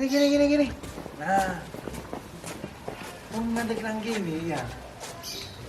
Gini. Nah, mau ngadek nang gini ya.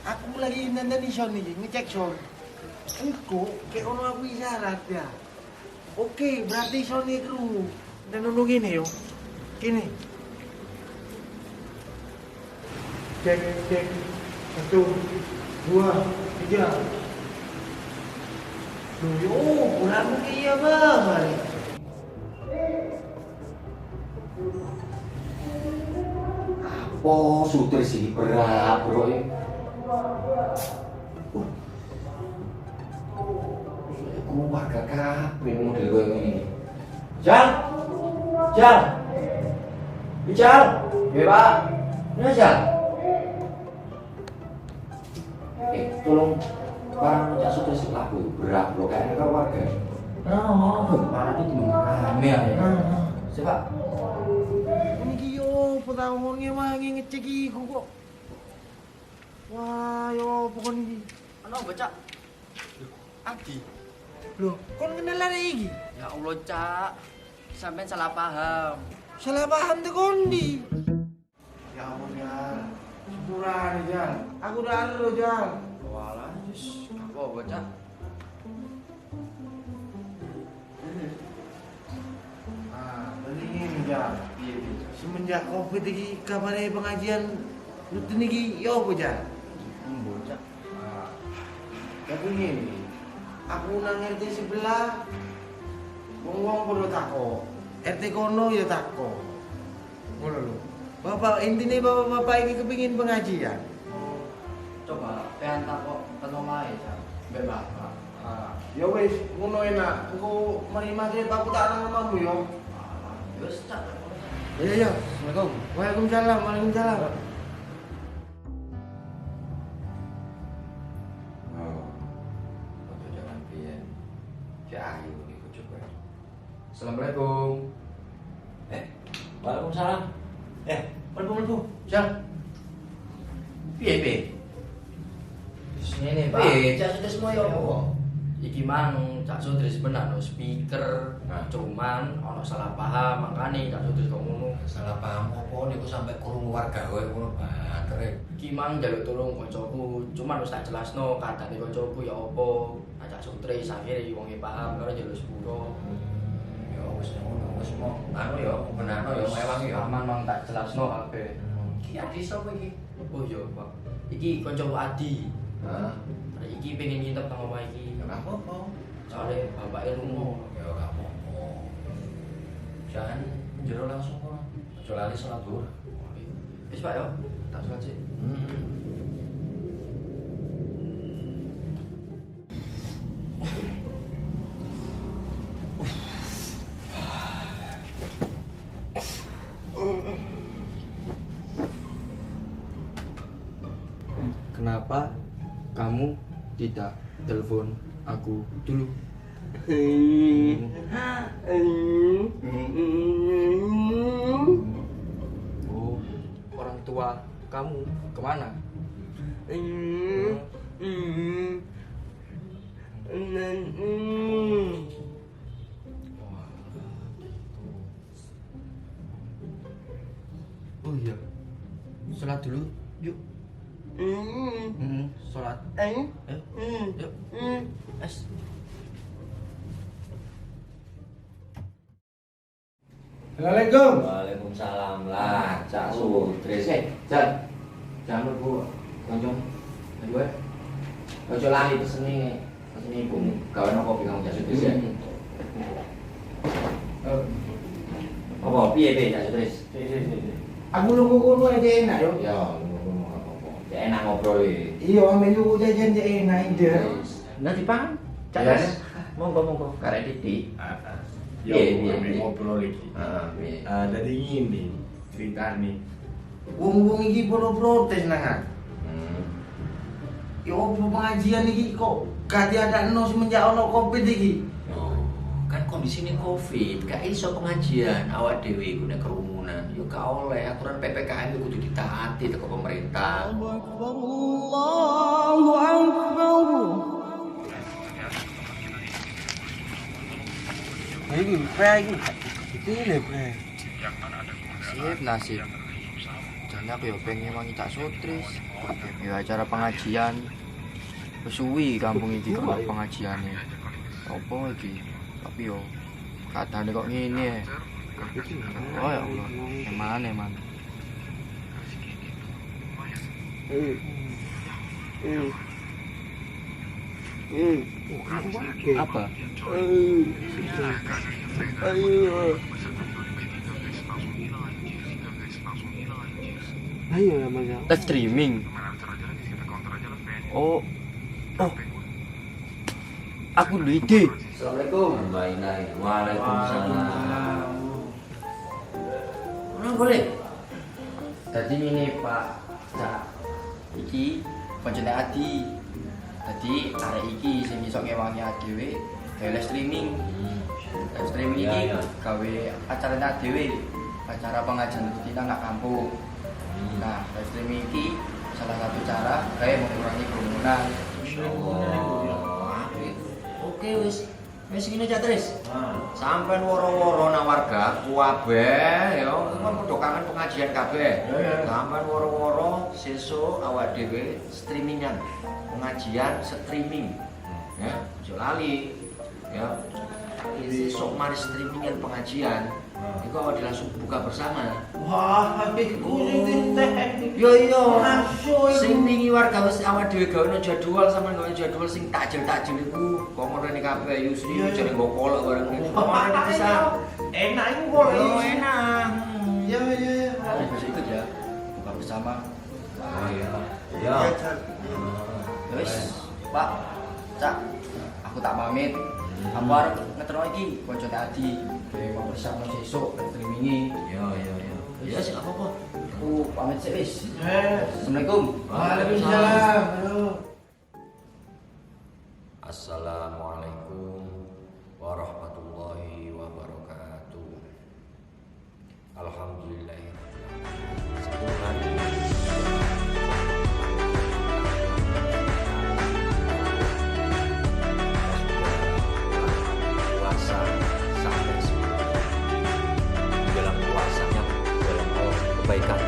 Aku lagi nanda di sound nih, ngecek sound. Engko, kayak ono aku isyarat ya. Oke, berarti soundnya kru. Dan ono gini yo. Gini. Cek. 1, 2, 3. Loh, yo, kurang iya banget. Oh, suter sih berat, bro. Aku warga kabeh model koyo ngene. Jal. Bicar. Ya, Pak. Ya, Jal. Tolong barang cak suter sih laku berat, bro. Kayaknya karo warga. Parah itu rame ya. Siapa? Petahunnya wangi ngecek iku kok. Wah, yo pokoknya ini. Ano baca? Adi. Loh, kon kenal ada iki? Ya Allah, Cak. Sampeyan salah paham. Salah paham tuh kondi. Ya ampun, Jal. Syukuran, Jal. Aku udah ada lo, Jal. Walah, jus. Apa baca? Ah, ini Jal. Semenjak Covid iki kabarnya pengajian rutin iki yo apa, Jal? Bocah. Ah. Tapi ini, aku nang RT sebelah wong perlu tako. RT kono ya tako. Ngono lho. Bapak intine bapak-bapak iki kepengin pengajian. Coba pengen takok ten omahe, Cak. Mbek Bapak. Ya wis, ngono enak. Engko mari maghrib aku tak nang omahmu yo. Wis, Cak. Iya. Assalamualaikum. Waalaikumsalam. Untuk jalan pian. Ayo ikut coba. Assalamualaikum. Waalaikumsalam. Mlebu. Jal. Piye? Ngene, Pak. Cak sudah semua ya apa? Iki mang Cak Sutris sebenarnya speaker, Nah. cuman ono salah paham makane Cak Sutris kok ngono. Salah paham apa niku sampai krungu warga kowe ngono banget. Iki mang njaluk tulung koncoku, cuman wis tak jelasno kadane koncoku ya apa. Cak Sutris akhire wonge paham karo njaluk sepuro. Ya wis ngono, wis mau anu ya, benano ya mewah ya. Aman mang tak jelasno kabeh. Ki adi sapa iki? Oh iya, Pak. Iki koncoku Adi. Hah? Iki pengen nginep nang omah iki. Ya gak apa-apa. Soale bapake lunga. Ya gak apa-apa. Jangan jero langsung kono. Aja lali salat zuhur. Wis Pak ya, tak sholat sih. Kenapa kamu tidak telepon aku dulu? Oh, orang tua kamu kemana? Oh iya, sholat dulu, yuk. Sholat. Yuk. Es. Assalamualaikum. Waalaikumsalam lah, Cak Sutris. Jangan lupa konjong. Ayo ojo lali pesene ibumu. Gawe kopi kamu Cak Sutris ya. Apa piye Cak Sutris? Aku nunggu kono aja enak yo. Ya, ngono apa. Ya enak ngobrol iki. Iya, melu jajan aja enak ide. Nanti paham. Cak Ya. Monggo karek titik. Ya, Iya. kami ngobrol lagi. Piye? Dari ini cerita nih. Wong-wong iki podo protes nang. Ya opo pengajian iki kok gak diadakno semenjak ono Covid iki. Kan kondisi ini Covid, gak iso pengajian awak dhewe ku nek kerumunan. Yo gak oleh aturan PPKM itu kudu ditaati teko pemerintah. Allahu Akbar. Ini pre iki. Ini pre. Yang mana ada nasib. Jane aku ya pengen wangi tak sutris. Ya acara pengajian. Wis suwi kampung iki kok pengajiane. Apa iki? Tapi yo kadane kok ngene. Oh ya Allah, emane man. Apa? Ayo namanya. Live streaming. Oh. Aku lu ide. Assalamualaikum. Waalaikumsalam. Mana boleh? Jadi ini Pak Cak iki koncone Adi. Jadi arek iki sing iso ngewangi dhewe gawe live streaming. Live streaming iki gawe acara dhewe. Acara pengajian rutin anak kampung. Nah, live streaming iki salah satu cara kayak mengurangi kerumunan. Oke wis ngene aja terus. Sampeyan woro-woro nang warga kabeh ya, kan padha kangen pengajian kabeh. Sampeyan woro-woro sesuk awak dhewe streamingan. Pengajian streaming. Ya, ojo lali. Ya. Sesuk mari streamingan pengajian. Iku awak langsung buka bersama. Wah, iku sing Yo sing wingi warga wis awak dhewe gawe jadwal sampean gawe jadwal sing takjil iku kok ngene kabeh Yusri jare nggo kolok bareng iki. Kok bisa enak iku kok. yo enak. Ya. Bisa ikut ya. Buka bersama. Ya. Ya, Cak. Ya wis, Pak Cak, aku tak pamit. Aku arep ngeterno iki koncone Adi. Mau bersama sesuk streamingi. Yo. Ya sik apa-apa. Aku pamit sik wis. Assalamualaikum. Waalaikumsalam. Aduh. Assalamualaikum warahmatullahi wabarakatuh. Alhamdulillah. Sebulan puasa sampai sebulan. Dalam puasanya dalam hal kebaikan.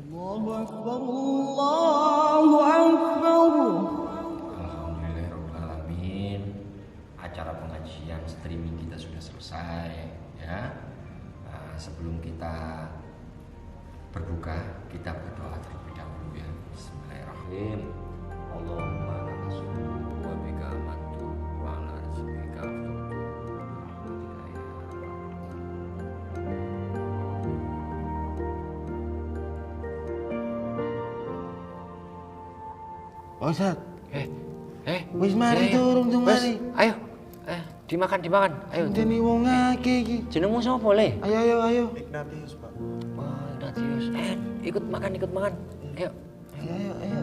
الله أكبر الله أكبر. Alhamdulillahirrahmanirrahim. Acara pengajian streaming kita sudah selesai ya. Nah, sebelum kita berbuka, kita berdoa terlebih dahulu ya. Bismillahirrahmanirrahim. Allahumma laka syukur wa bika amantu wa ala rizqika afdaltu. Ustaz, Wis mari turun mari. Ayo. Dimakan. Ayo. Dene wong akeh iki. Jenengmu sapa le? Ayo. Wah, Ignatius. Ikut makan. Ayo. Ayo.